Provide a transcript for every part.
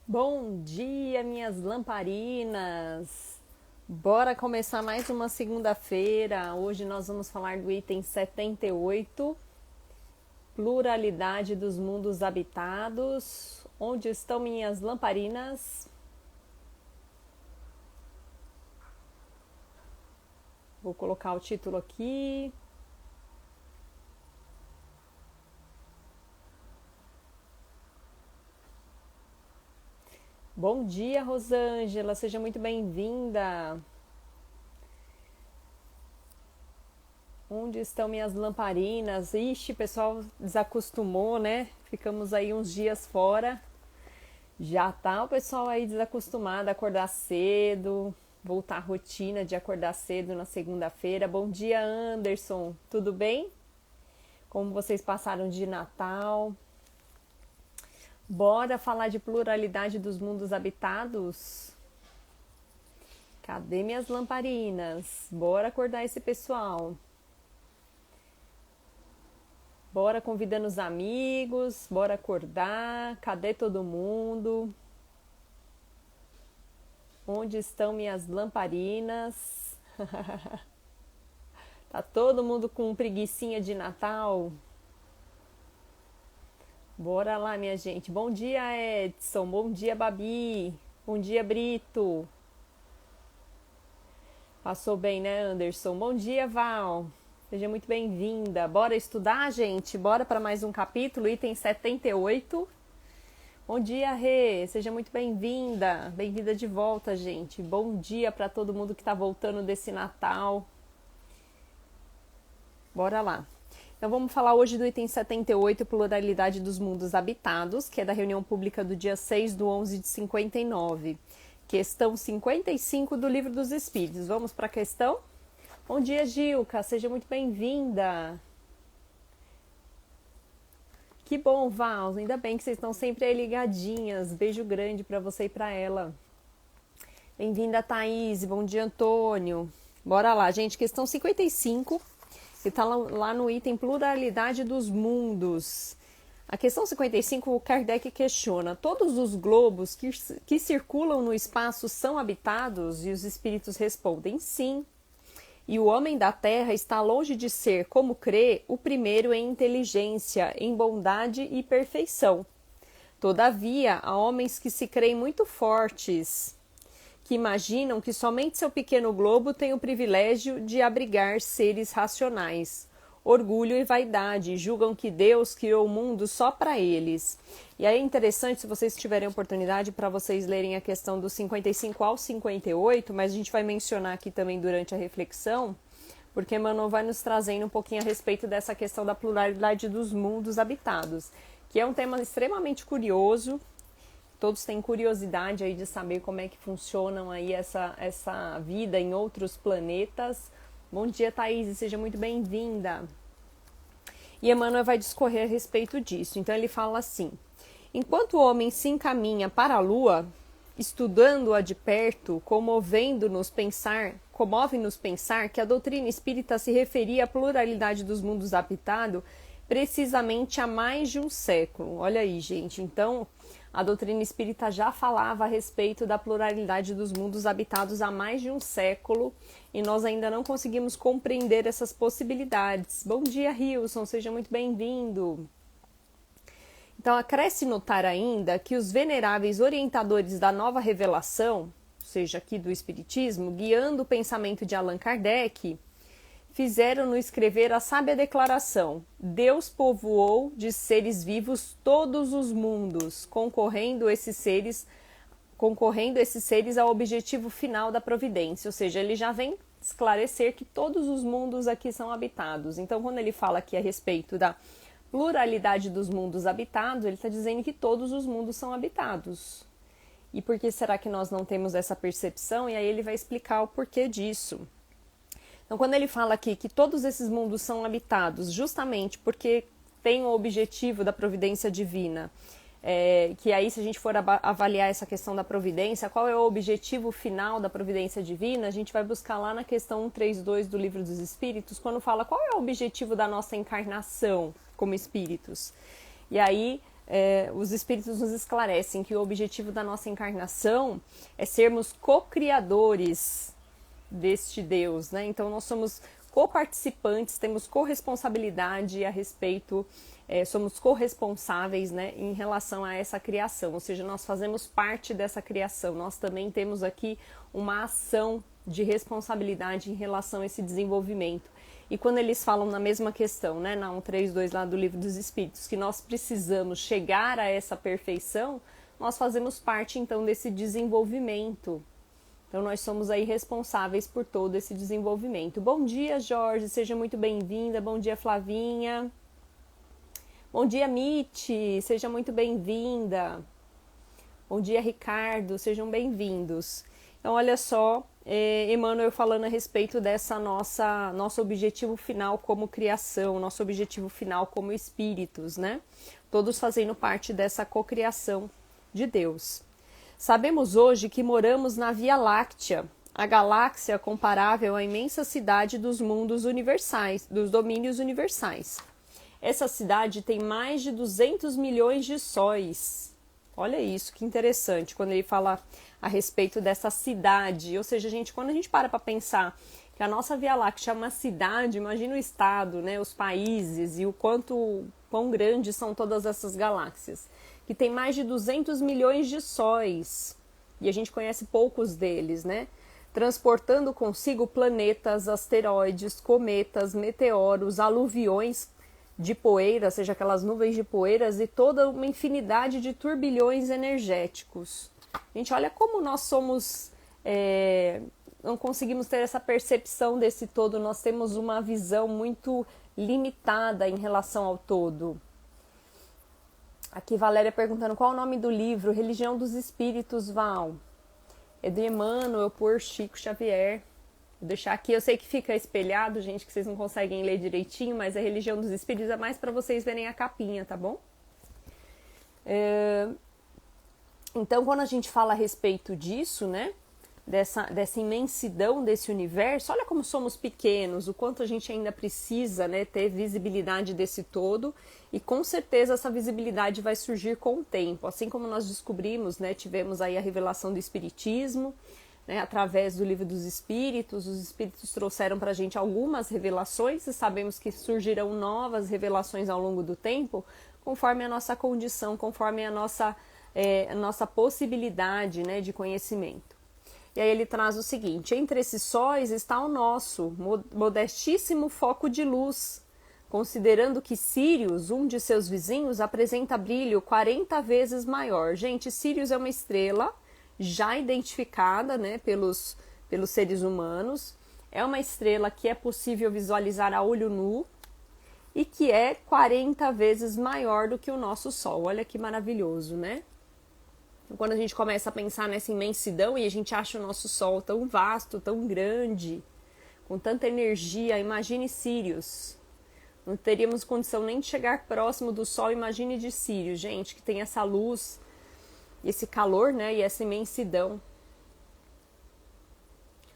Bom dia, minhas lamparinas! Bora começar mais uma segunda-feira. Hoje nós vamos falar do item 78, pluralidade dos mundos habitados. Onde estão minhas lamparinas? Vou colocar o título aqui. Bom dia, Rosângela, seja muito bem-vinda. Onde estão minhas lamparinas? Ixi, o pessoal desacostumou, né? Ficamos aí uns dias fora. Já tá o pessoal aí desacostumado a acordar cedo, voltar à rotina de acordar cedo na segunda-feira. Bom dia, Anderson. Tudo bem? Como vocês passaram de Natal? Bora falar de pluralidade dos mundos habitados? Cadê minhas lamparinas? Bora acordar esse pessoal. Bora convidando os amigos, bora acordar. Cadê todo mundo? Onde estão minhas lamparinas? Tá todo mundo com preguicinha de Natal? Bora lá, minha gente. Bom dia, Edson. Bom dia, Babi. Bom dia, Brito. Passou bem, né, Anderson? Bom dia, Val. Seja muito bem-vinda. Bora estudar, gente? Bora para mais um capítulo, item 78. Bom dia, Rê. Seja muito bem-vinda. Bem-vinda de volta, gente. Bom dia para todo mundo que está voltando desse Natal. Bora lá. Então vamos falar hoje do item 78, pluralidade dos mundos habitados, que é da reunião pública do dia 6/11 de 59. Questão 55 do Livro dos Espíritos. Vamos para a questão? Bom dia, Gilca. Seja muito bem-vinda. Que bom, Val. Ainda bem que vocês estão sempre aí ligadinhas. Beijo grande para você e para ela. Bem-vinda, Thaís. Bom dia, Antônio. Bora lá, gente. Questão 55. Que está lá no item pluralidade dos mundos. A questão 55, o Kardec questiona: todos os globos que circulam no espaço são habitados? E os espíritos respondem sim. E o homem da terra está longe de ser, como crê, o primeiro em inteligência, em bondade e perfeição. Todavia, há homens que se creem muito fortes, que imaginam que somente seu pequeno globo tem o privilégio de abrigar seres racionais. Orgulho e vaidade, julgam que Deus criou o mundo só para eles. E aí é interessante, se vocês tiverem oportunidade, para vocês lerem a questão do 55 ao 58, mas a gente vai mencionar aqui também durante a reflexão, porque Emmanuel vai nos trazendo um pouquinho a respeito dessa questão da pluralidade dos mundos habitados, que é um tema extremamente curioso. Todos têm curiosidade aí de saber como é que funcionam aí essa vida em outros planetas. Bom dia, Thaís, seja muito bem-vinda. E Emmanuel vai discorrer a respeito disso. Então ele fala assim: enquanto o homem se encaminha para a Lua, estudando-a de perto, comove-nos pensar que a doutrina espírita se referia à pluralidade dos mundos habitados precisamente há mais de um século. Olha aí, gente. Então, a doutrina espírita já falava a respeito da pluralidade dos mundos habitados há mais de um século e nós ainda não conseguimos compreender essas possibilidades. Bom dia, Hilson, seja muito bem-vindo. Então, acresce notar ainda que os veneráveis orientadores da nova revelação, ou seja, aqui do Espiritismo, guiando o pensamento de Allan Kardec, fizeram-no escrever a sábia declaração: Deus povoou de seres vivos todos os mundos, concorrendo esses seres ao objetivo final da providência. Ou seja, ele já vem esclarecer que todos os mundos aqui são habitados. Então, quando ele fala aqui a respeito da pluralidade dos mundos habitados, ele está dizendo que todos os mundos são habitados. E por que será que nós não temos essa percepção? E aí ele vai explicar o porquê disso. Então, quando ele fala aqui que todos esses mundos são habitados justamente porque tem o objetivo da providência divina, que aí se a gente for avaliar essa questão da providência, qual é o objetivo final da providência divina, a gente vai buscar lá na questão 132 do Livro dos Espíritos, quando fala qual é o objetivo da nossa encarnação como espíritos. E aí os espíritos nos esclarecem que o objetivo da nossa encarnação é sermos co-criadores deste Deus, né? Então nós somos coparticipantes, temos corresponsabilidade a respeito, somos corresponsáveis, né, em relação a essa criação, ou seja, nós fazemos parte dessa criação, nós também temos aqui uma ação de responsabilidade em relação a esse desenvolvimento. E quando eles falam na mesma questão, né, na 132 lá do Livro dos Espíritos, que nós precisamos chegar a essa perfeição, nós fazemos parte então desse desenvolvimento. Então nós somos aí responsáveis por todo esse desenvolvimento. Bom dia, Jorge, seja muito bem-vinda. Bom dia, Flavinha. Bom dia, Miti, seja muito bem-vinda. Bom dia, Ricardo, sejam bem-vindos. Então, olha só, Emmanuel falando a respeito dessa nosso objetivo final como criação, nosso objetivo final como espíritos, né? Todos fazendo parte dessa cocriação de Deus. Sabemos hoje que moramos na Via Láctea, a galáxia comparável à imensa cidade dos mundos universais, dos domínios universais. Essa cidade tem mais de 200 milhões de sóis. Olha isso, que interessante, quando ele fala a respeito dessa cidade. Ou seja, quando a gente para pensar que a nossa Via Láctea é uma cidade, imagina o estado, né, os países e quão grandes são todas essas galáxias. Que tem mais de 200 milhões de sóis, e a gente conhece poucos deles, né? Transportando consigo planetas, asteroides, cometas, meteoros, aluviões de poeira, ou seja, aquelas nuvens de poeiras e toda uma infinidade de turbilhões energéticos. Gente, olha como nós somos... não conseguimos ter essa percepção desse todo, nós temos uma visão muito limitada em relação ao todo. Aqui Valéria perguntando qual é o nome do livro, Religião dos Espíritos, Val. É de Emmanuel por Chico Xavier. Vou deixar aqui, eu sei que fica espelhado, gente, que vocês não conseguem ler direitinho, mas a Religião dos Espíritos é mais para vocês verem a capinha, tá bom? Então, quando a gente fala a respeito disso, né, dessa imensidão desse universo, olha como somos pequenos, o quanto a gente ainda precisa, né, ter visibilidade desse todo, e com certeza essa visibilidade vai surgir com o tempo, assim como nós descobrimos, né, tivemos aí a revelação do Espiritismo, né, através do Livro dos Espíritos, os Espíritos trouxeram para a gente algumas revelações, e sabemos que surgirão novas revelações ao longo do tempo, conforme a nossa condição, conforme a nossa possibilidade, né, de conhecimento. E aí ele traz o seguinte: entre esses sóis está o nosso modestíssimo foco de luz, considerando que Sírius, um de seus vizinhos, apresenta brilho 40 vezes maior. Gente, Sírius é uma estrela já identificada, né, pelos seres humanos. É uma estrela que é possível visualizar a olho nu e que é 40 vezes maior do que o nosso Sol. Olha que maravilhoso, né? Quando a gente começa a pensar nessa imensidão e a gente acha o nosso Sol tão vasto, tão grande, com tanta energia, imagine Sírius. Não teríamos condição nem de chegar próximo do Sol, imagine de Sírius, gente, que tem essa luz, esse calor, né, e essa imensidão.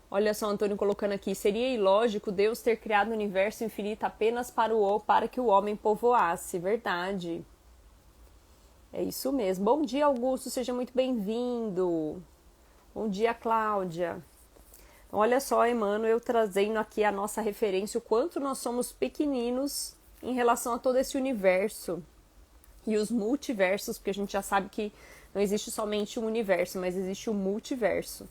Olha só, Antônio colocando aqui, seria ilógico Deus ter criado o universo infinito apenas para que o homem povoasse, verdade. É isso mesmo. Bom dia, Augusto, seja muito bem-vindo. Bom dia, Cláudia. Olha só, Emmanuel trazendo aqui a nossa referência, o quanto nós somos pequeninos em relação a todo esse universo. E os multiversos, porque a gente já sabe que não existe somente um universo, mas existe um multiverso.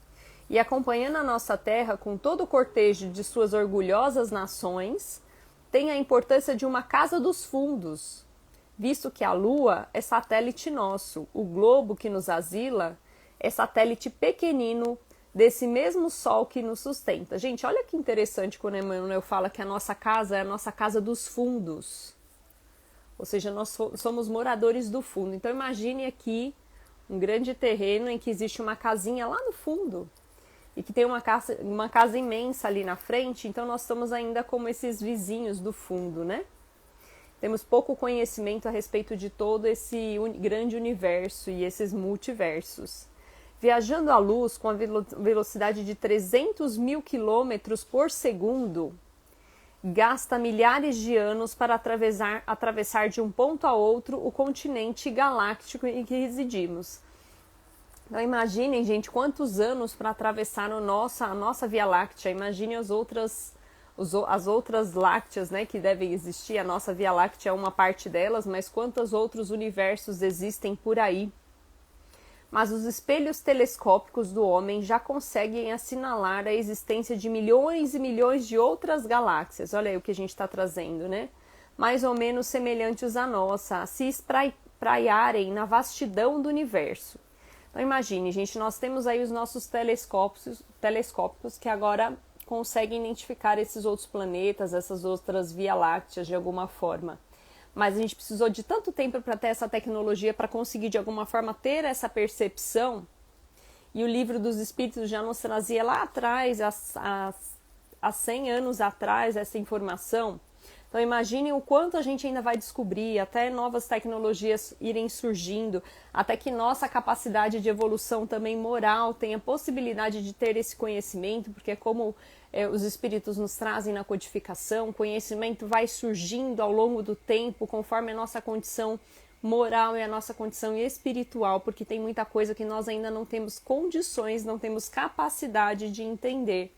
E acompanhando a nossa Terra com todo o cortejo de suas orgulhosas nações, tem a importância de uma casa dos fundos, visto que a Lua é satélite nosso, o globo que nos asila é satélite pequenino desse mesmo Sol que nos sustenta. Gente, olha que interessante quando Emmanuel fala que a nossa casa é a nossa casa dos fundos. Ou seja, nós somos moradores do fundo. Então imagine aqui um grande terreno em que existe uma casinha lá no fundo e que tem uma casa imensa ali na frente. Então nós estamos ainda como esses vizinhos do fundo, né? Temos pouco conhecimento a respeito de todo esse grande universo e esses multiversos. Viajando à luz com a velocidade de 300 mil quilômetros por segundo, gasta milhares de anos para atravessar de um ponto a outro o continente galáctico em que residimos. Então imaginem, gente, quantos anos para atravessar a nossa Via Láctea. Imagine as outras lácteas, né, que devem existir. A nossa Via Láctea é uma parte delas, mas quantos outros universos existem por aí? Mas os espelhos telescópicos do homem já conseguem assinalar a existência de milhões e milhões de outras galáxias. Olha aí o que a gente está trazendo, né? Mais ou menos semelhantes à nossa, a se espraiarem na vastidão do universo. Então imagine, gente, nós temos aí os nossos telescópicos que agora conseguem identificar esses outros planetas, essas outras Via Lácteas de alguma forma. Mas a gente precisou de tanto tempo para ter essa tecnologia, para conseguir de alguma forma ter essa percepção. E o Livro dos Espíritos já nos trazia lá atrás, há 100 anos atrás, essa informação. Então imaginem o quanto a gente ainda vai descobrir, até novas tecnologias irem surgindo, até que nossa capacidade de evolução também moral tenha possibilidade de ter esse conhecimento, porque como os espíritos nos trazem na codificação, o conhecimento vai surgindo ao longo do tempo, conforme a nossa condição moral e a nossa condição espiritual, porque tem muita coisa que nós ainda não temos condições, não temos capacidade de entender.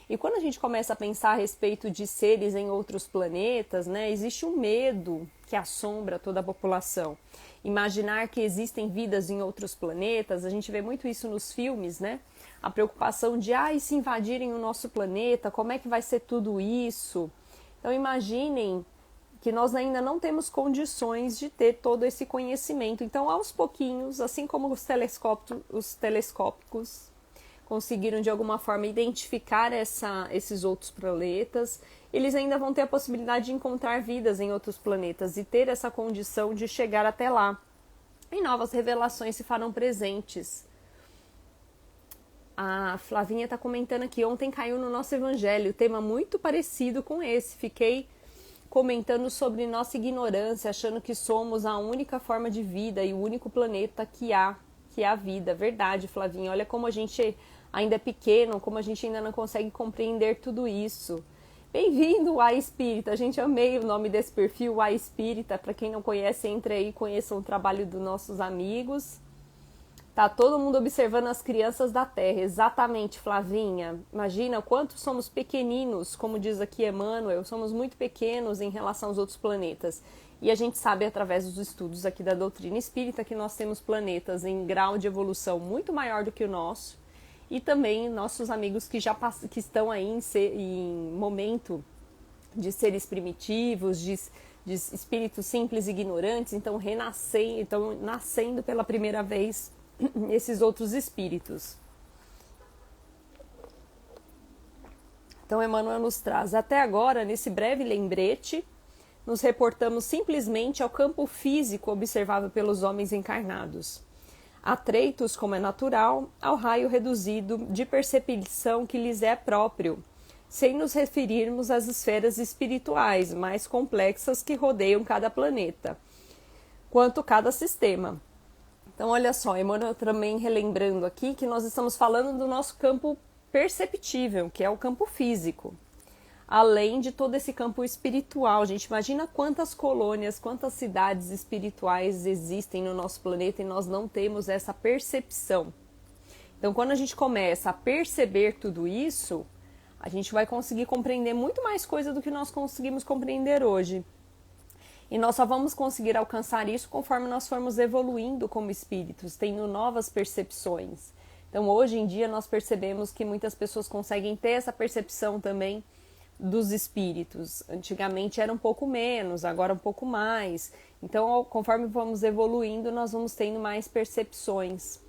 E quando a gente começa a pensar a respeito de seres em outros planetas, né, existe um medo que assombra toda a população. Imaginar que existem vidas em outros planetas, a gente vê muito isso nos filmes, né? A preocupação de, e se invadirem o nosso planeta, como é que vai ser tudo isso? Então imaginem que nós ainda não temos condições de ter todo esse conhecimento. Então, aos pouquinhos, assim como os telescópicos conseguiram de alguma forma identificar esses outros planetas, eles ainda vão ter a possibilidade de encontrar vidas em outros planetas e ter essa condição de chegar até lá. E novas revelações se farão presentes. A Flavinha está comentando aqui, ontem caiu no nosso evangelho, tema muito parecido com esse. Fiquei comentando sobre nossa ignorância, achando que somos a única forma de vida e o único planeta que há vida. Verdade, Flavinha, olha como a gente ainda é pequeno, como a gente ainda não consegue compreender tudo isso. Bem-vindo, A Espírita. A gente amei o nome desse perfil, A Espírita. Para quem não conhece, entre aí e conheça o trabalho dos nossos amigos. Tá todo mundo observando as crianças da Terra. Exatamente, Flavinha. Imagina quanto somos pequeninos, como diz aqui Emmanuel, somos muito pequenos em relação aos outros planetas. E a gente sabe através dos estudos aqui da doutrina espírita que nós temos planetas em grau de evolução muito maior do que o nosso. E também nossos amigos que estão aí em momento de seres primitivos, de espíritos simples e ignorantes, então nascendo pela primeira vez esses outros espíritos. Então Emmanuel nos traz, até agora, nesse breve lembrete, nos reportamos simplesmente ao campo físico observável pelos homens encarnados. Atreitos, como é natural, ao raio reduzido de percepção que lhes é próprio, sem nos referirmos às esferas espirituais mais complexas que rodeiam cada planeta, quanto cada sistema. Então, olha só, Emmanuel também relembrando aqui que nós estamos falando do nosso campo perceptível, que é o campo físico, além de todo esse campo espiritual. Gente, imagina quantas colônias, quantas cidades espirituais existem no nosso planeta e nós não temos essa percepção. Então, quando a gente começa a perceber tudo isso, a gente vai conseguir compreender muito mais coisa do que nós conseguimos compreender hoje. E nós só vamos conseguir alcançar isso conforme nós formos evoluindo como espíritos, tendo novas percepções. Então, hoje em dia, nós percebemos que muitas pessoas conseguem ter essa percepção também dos espíritos. Antigamente era um pouco menos, agora um pouco mais. Então, conforme vamos evoluindo, nós vamos tendo mais percepções.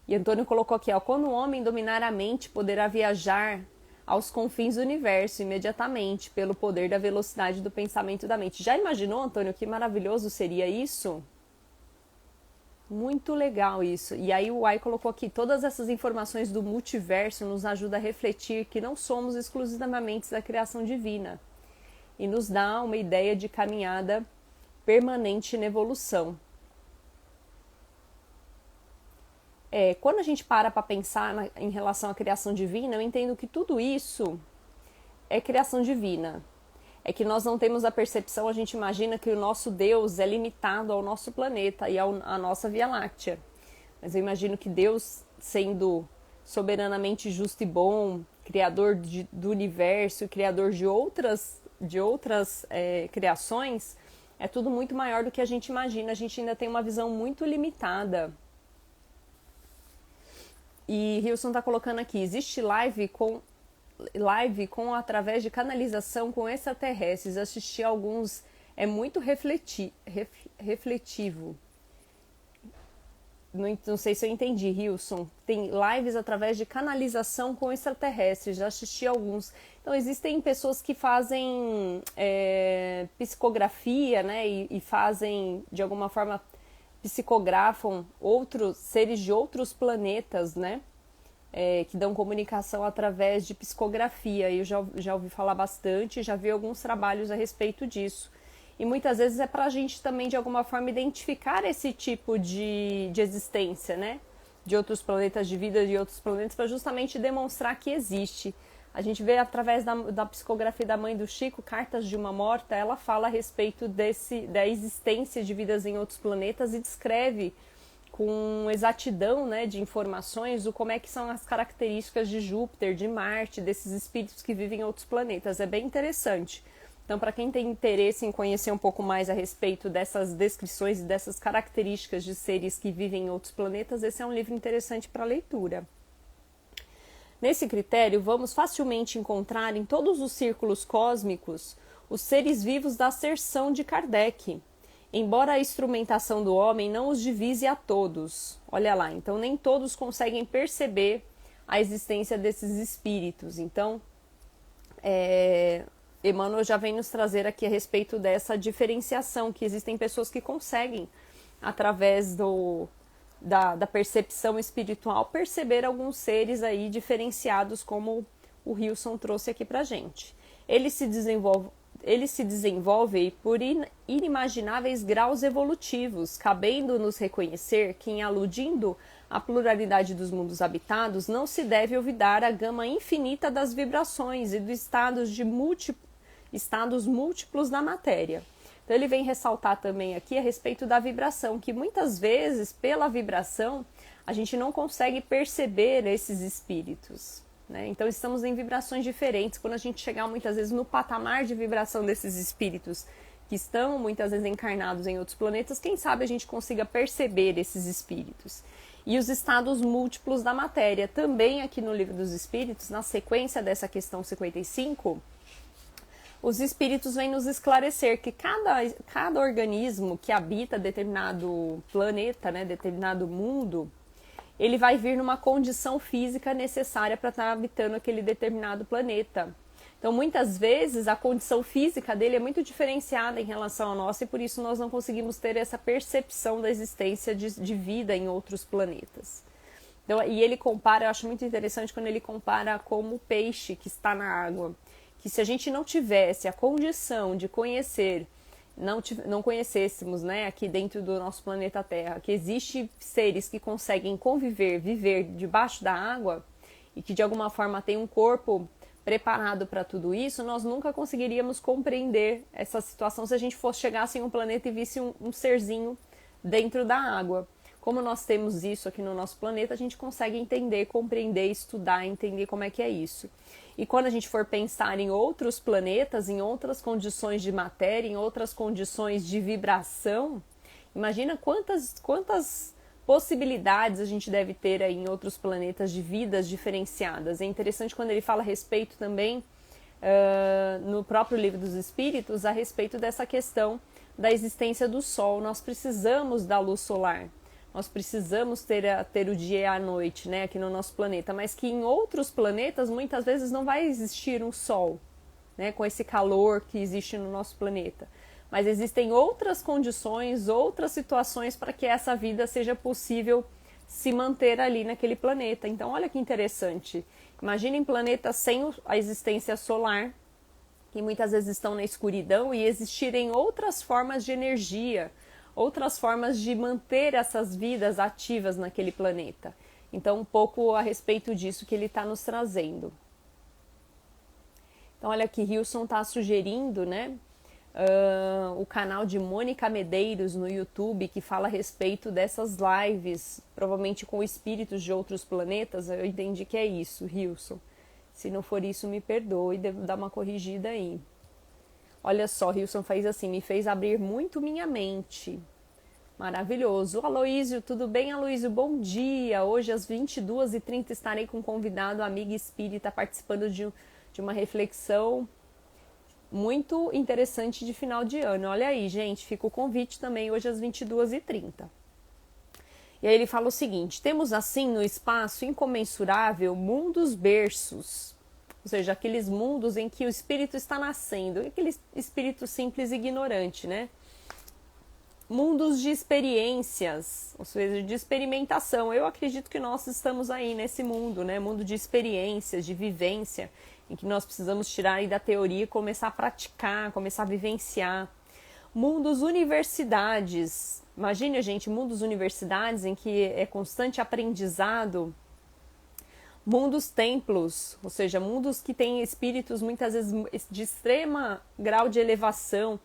E Antônio colocou aqui, quando o homem dominar a mente, poderá viajar aos confins do universo imediatamente, pelo poder da velocidade do pensamento da mente. Já imaginou, Antônio, que maravilhoso seria isso? Muito legal isso. E aí o Ai colocou aqui, todas essas informações do multiverso nos ajudam a refletir que não somos exclusivamente da criação divina e nos dá uma ideia de caminhada permanente na evolução. Quando a gente para pensar em relação à criação divina, eu entendo que tudo isso é criação divina. É que nós não temos a percepção, a gente imagina que o nosso Deus é limitado ao nosso planeta e à nossa Via Láctea. Mas eu imagino que Deus, sendo soberanamente justo e bom, criador do universo, criador de outras criações, é tudo muito maior do que a gente imagina. A gente ainda tem uma visão muito limitada. E Hilson está colocando aqui, existe live com através de canalização com extraterrestres. Assisti a alguns, é muito refletivo. Não sei se eu entendi, Hilson. Tem lives através de canalização com extraterrestres, já assisti a alguns. Então existem pessoas que fazem psicografia, né, e fazem, de alguma forma, psicografam outros seres de outros planetas, né, que dão comunicação através de psicografia. Eu já ouvi falar bastante, já vi alguns trabalhos a respeito disso. E muitas vezes é para a gente também, de alguma forma, identificar esse tipo de existência, né? De outros planetas, de vida de outros planetas, para justamente demonstrar que existe. A gente vê através da psicografia da mãe do Chico, Cartas de uma Morta, ela fala a respeito da existência de vidas em outros planetas e descreve com exatidão, né, de informações como é que são as características de Júpiter, de Marte, desses espíritos que vivem em outros planetas. É bem interessante. Então, para quem tem interesse em conhecer um pouco mais a respeito dessas descrições e dessas características de seres que vivem em outros planetas, esse é um livro interessante para leitura. Nesse critério, vamos facilmente encontrar em todos os círculos cósmicos os seres vivos da asserção de Kardec, embora a instrumentação do homem não os divise a todos. Olha lá, então nem todos conseguem perceber a existência desses espíritos. Então, Emmanuel já vem nos trazer aqui a respeito dessa diferenciação, que existem pessoas que conseguem, através da percepção espiritual, perceber alguns seres aí diferenciados, como o Hilson trouxe aqui pra gente. Ele se desenvolve por inimagináveis graus evolutivos, cabendo-nos reconhecer que, em aludindo à pluralidade dos mundos habitados, não se deve olvidar a gama infinita das vibrações e dos estados múltiplos da matéria. Então ele vem ressaltar também aqui a respeito da vibração, que muitas vezes, pela vibração, a gente não consegue perceber esses espíritos, né? Então estamos em vibrações diferentes. Quando a gente chegar muitas vezes no patamar de vibração desses espíritos que estão muitas vezes encarnados em outros planetas, quem sabe a gente consiga perceber esses espíritos. E os estados múltiplos da matéria, também aqui no Livro dos Espíritos, na sequência dessa questão 55, os espíritos vêm nos esclarecer que cada organismo que habita determinado planeta, né, determinado mundo, ele vai vir numa condição física necessária para estar habitando aquele determinado planeta. Então, muitas vezes, a condição física dele é muito diferenciada em relação à nossa e por isso nós não conseguimos ter essa percepção da existência de vida em outros planetas. Então, e ele compara, eu acho muito interessante quando ele compara como o peixe que está na água, que se a gente não tivesse a condição de conhecer, não conhecêssemos, né, aqui dentro do nosso planeta Terra, que existe seres que conseguem viver debaixo da água e que de alguma forma tem um corpo preparado para tudo isso, nós nunca conseguiríamos compreender essa situação se a gente chegasse em um planeta e visse um serzinho dentro da água. Como nós temos isso aqui no nosso planeta, a gente consegue entender, compreender, estudar, entender como é que é isso. E quando a gente for pensar em outros planetas, em outras condições de matéria, em outras condições de vibração, imagina quantas possibilidades a gente deve ter aí em outros planetas de vidas diferenciadas. É interessante quando ele fala a respeito também, no próprio Livro dos Espíritos, a respeito dessa questão da existência do Sol. Nós precisamos da luz solar. Nós precisamos ter o dia e a noite, né, aqui no nosso planeta, mas que em outros planetas muitas vezes não vai existir um sol, né, com esse calor que existe no nosso planeta. Mas existem outras condições, outras situações para que essa vida seja possível se manter ali naquele planeta. Então, olha que interessante. Imaginem planetas sem a existência solar, que muitas vezes estão na escuridão, e existirem outras formas de energia, outras formas de manter essas vidas ativas naquele planeta. Então, um pouco a respeito disso que ele está nos trazendo. Então, olha aqui, Hilson está sugerindo, né, o canal de Mônica Medeiros no YouTube, que fala a respeito dessas lives, provavelmente com espíritos de outros planetas. Eu entendi que é isso, Hilson. Se não for isso, me perdoe, devo dar uma corrigida aí. Olha só, Hilson fez assim, me fez abrir muito minha mente. Maravilhoso. Aloísio, tudo bem, Aloísio? Bom dia. Hoje às 22h30 estarei com um convidado, amiga espírita, participando de uma reflexão muito interessante de final de ano. Olha aí, gente, fica o convite também hoje às 22h30. E aí ele fala o seguinte: temos assim no espaço incomensurável mundos berços, ou seja, aqueles mundos em que o espírito está nascendo, aquele espírito simples e ignorante, né? Mundos de experiências, ou seja, de experimentação. Eu acredito que nós estamos aí nesse mundo, né? Mundo de experiências, de vivência, em que nós precisamos tirar aí da teoria e começar a praticar, começar a vivenciar. Mundos universidades. Imagine, gente, mundos universidades em que é constante aprendizado. Mundos templos, ou seja, mundos que têm espíritos muitas vezes de extrema grau de elevação.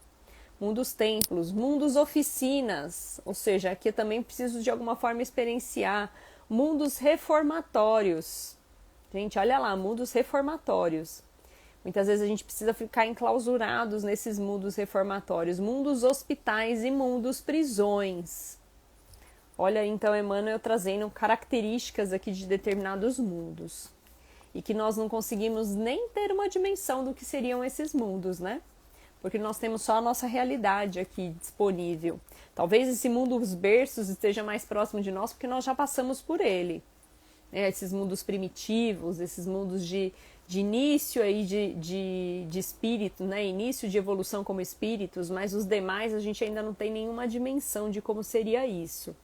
Mundos templos, mundos oficinas, ou seja, aqui eu também preciso de alguma forma experienciar. Mundos reformatórios. Gente, olha lá, mundos reformatórios. Muitas vezes a gente precisa ficar enclausurados nesses mundos reformatórios. Mundos hospitais e mundos prisões. Olha, então, Emmanuel trazendo características aqui de determinados mundos. E que nós não conseguimos nem ter uma dimensão do que seriam esses mundos, né? Porque nós temos só a nossa realidade aqui disponível. Talvez esse mundo dos berços esteja mais próximo de nós, porque nós já passamos por ele. Esses mundos primitivos, esses mundos de início aí de espírito, né? Início de evolução como espíritos, mas os demais a gente ainda não tem nenhuma dimensão de como seria isso.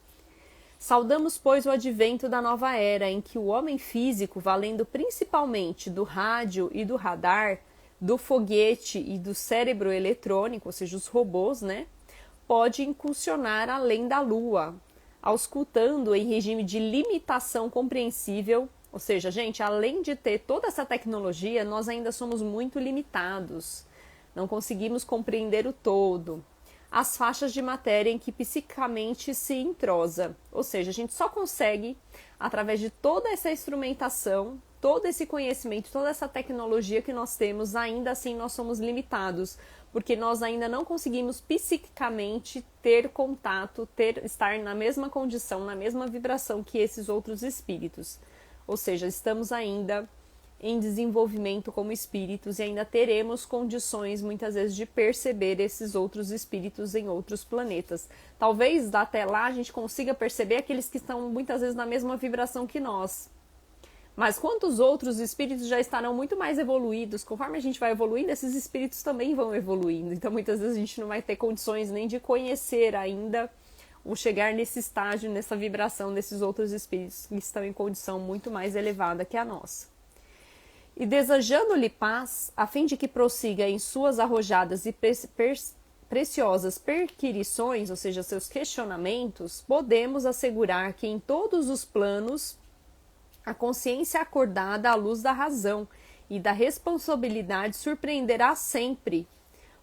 Saudamos, pois, o advento da nova era, em que o homem físico, valendo principalmente do rádio e do radar, do foguete e do cérebro eletrônico, ou seja, os robôs, né, pode incursionar além da Lua, auscultando em regime de limitação compreensível. Ou seja, gente, além de ter toda essa tecnologia, nós ainda somos muito limitados, não conseguimos compreender o todo. As faixas de matéria em que psicamente se entrosa, ou seja, a gente só consegue, através de toda essa instrumentação, todo esse conhecimento, toda essa tecnologia que nós temos, ainda assim nós somos limitados, porque nós ainda não conseguimos psiquicamente ter contato, estar na mesma condição, na mesma vibração que esses outros espíritos. Ou seja, estamos ainda em desenvolvimento como espíritos e ainda teremos condições muitas vezes de perceber esses outros espíritos em outros planetas. Talvez até lá a gente consiga perceber aqueles que estão muitas vezes na mesma vibração que nós. Mas quantos outros espíritos já estarão muito mais evoluídos? Conforme a gente vai evoluindo, esses espíritos também vão evoluindo. Então muitas vezes a gente não vai ter condições nem de conhecer ainda ou chegar nesse estágio, nessa vibração desses outros espíritos que estão em condição muito mais elevada que a nossa. E desejando-lhe paz, a fim de que prossiga em suas arrojadas e preciosas perquirições, ou seja, seus questionamentos, podemos assegurar que em todos os planos a consciência acordada à luz da razão e da responsabilidade surpreenderá sempre,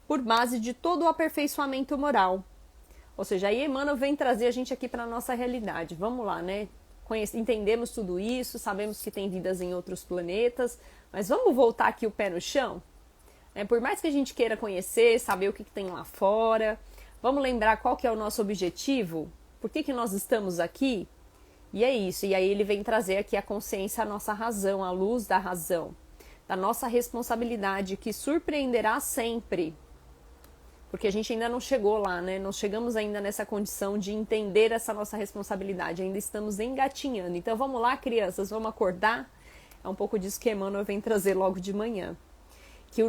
por base de todo o aperfeiçoamento moral. Ou seja, aí Emmanuel vem trazer a gente aqui para a nossa realidade. Vamos lá, né? Entendemos tudo isso, sabemos que tem vidas em outros planetas, mas vamos voltar aqui o pé no chão? Por mais que a gente queira conhecer, saber o que tem lá fora, vamos lembrar qual que é o nosso objetivo? Por que nós estamos aqui? E é isso, e aí ele vem trazer aqui a consciência, a nossa razão, a luz da razão, da nossa responsabilidade que surpreenderá sempre. Porque a gente ainda não chegou lá, né? Não chegamos ainda nessa condição de entender essa nossa responsabilidade, ainda estamos engatinhando. Então vamos lá, crianças, vamos acordar? É um pouco disso que Emmanuel vem trazer logo de manhã. Que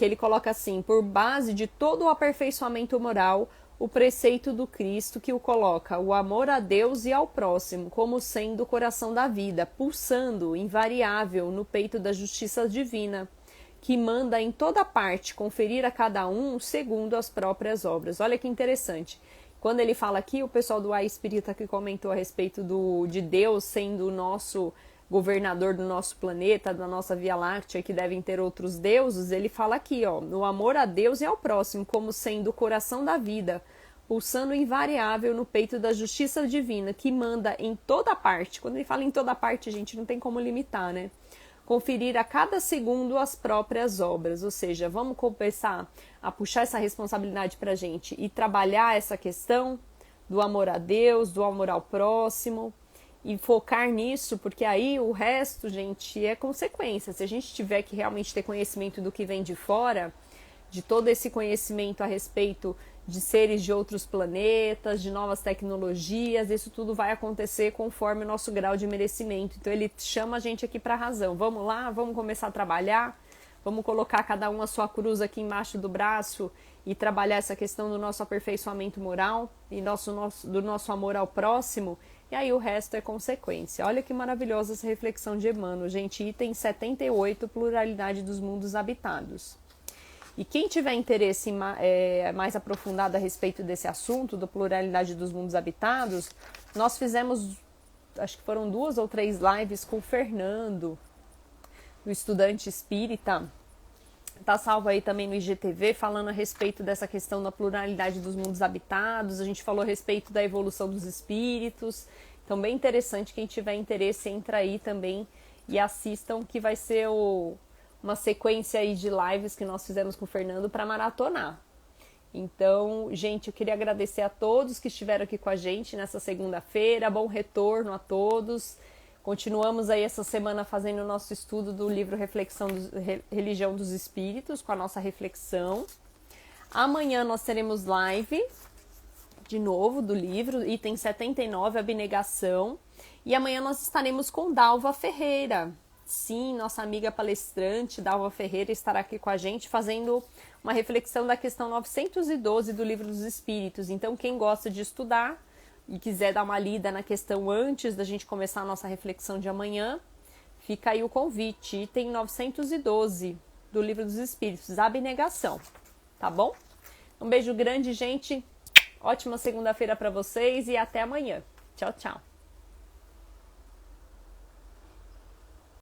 ele coloca assim, por base de todo o aperfeiçoamento moral, o preceito do Cristo que o coloca, o amor a Deus e ao próximo, como sendo o coração da vida, pulsando, invariável, no peito da justiça divina, que manda em toda parte conferir a cada um segundo as próprias obras. Olha que interessante. Quando ele fala aqui, o pessoal do A Espírita que comentou a respeito de Deus sendo o nosso governador do nosso planeta, da nossa Via Láctea, que devem ter outros deuses, ele fala aqui, ó, no amor a Deus e ao próximo, como sendo o coração da vida, pulsando invariável no peito da justiça divina, que manda em toda parte. Quando ele fala em toda parte, gente, não tem como limitar, né? Conferir a cada segundo as próprias obras, ou seja, vamos começar a puxar essa responsabilidade pra gente e trabalhar essa questão do amor a Deus, do amor ao próximo, e focar nisso, porque aí o resto, gente, é consequência. Se a gente tiver que realmente ter conhecimento do que vem de fora, de todo esse conhecimento a respeito de seres de outros planetas, de novas tecnologias, isso tudo vai acontecer conforme o nosso grau de merecimento. Então ele chama a gente aqui para a razão. Vamos lá, vamos começar a trabalhar, vamos colocar cada um a sua cruz aqui embaixo do braço e trabalhar essa questão do nosso aperfeiçoamento moral e do nosso amor ao próximo. E aí o resto é consequência. Olha que maravilhosa essa reflexão de Emmanuel, gente. Item 78, pluralidade dos mundos habitados. E quem tiver interesse mais aprofundado a respeito desse assunto, da pluralidade dos mundos habitados, nós fizemos, acho que foram 2 ou 3 lives com o Fernando, o estudante espírita. Tá salvo aí também no IGTV, falando a respeito dessa questão da pluralidade dos mundos habitados. A gente falou a respeito da evolução dos espíritos. Então, bem interessante. Quem tiver interesse, entra aí também e assistam, que vai ser uma sequência aí de lives que nós fizemos com o Fernando para maratonar. Então, gente, eu queria agradecer a todos que estiveram aqui com a gente nessa segunda-feira. Bom retorno a todos. Continuamos aí essa semana fazendo o nosso estudo do livro Religião dos Espíritos, com a nossa reflexão. Amanhã nós teremos live, de novo, do livro, item 79, Abnegação. E amanhã nós estaremos com Dalva Ferreira. Sim, nossa amiga palestrante, Dalva Ferreira, estará aqui com a gente fazendo uma reflexão da questão 912 do Livro dos Espíritos. Então, quem gosta de estudar e quiser dar uma lida na questão antes da gente começar a nossa reflexão de amanhã, fica aí o convite, item 912 do Livro dos Espíritos, Abnegação, tá bom? Um beijo grande, gente, ótima segunda-feira para vocês e até amanhã. Tchau, tchau.